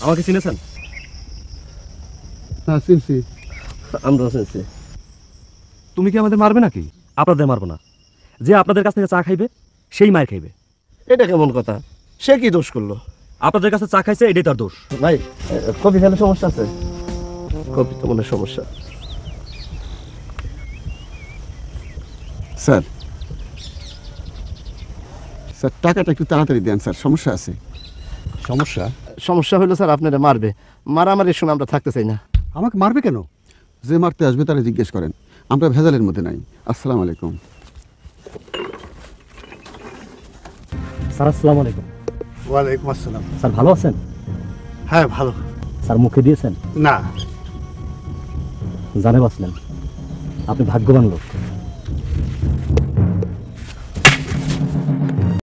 আমাকে চিনেছেন? হ্যাঁ চিনছি। আমরাও চিনছি। তুমি কি আমাদের মারবে নাকি? আপনাদের মারবো না। যে আপনাদের কাছ থেকে চা খাইবে সেই মায়ের খাইবে। এটা কেমন কথা? সে কি দোষ করলো? আপনাদের কাছে চা খাইছে, এটাই তার দোষ। ভাই, কবি খেলে সমস্যা আছে? কবি তো মনে সমস্যা। স্যার স্যার টাকাটা একটু তাড়াতাড়ি দেন স্যার, সমস্যা আছে। সমস্যা? সমস্যা হইলো স্যার আপনারা মারবে। মারামারির সময় আমরা থাকতে চাই না। আমাকে মারবে কেন? যে মারতে আসবে তারা জিজ্ঞেস করেন, আমরা ভেজালের মধ্যে নাই। আসসালামু আলাইকুম। স্যার আসসালামু আলাইকুম। ওয়ালাইকুম আসসালাম। স্যার ভালো আছেন? হ্যাঁ ভালো। স্যার মুখে দিয়েছেন? না। জানে বাঁচলেন, আপনি ভাগ্যবান লোক।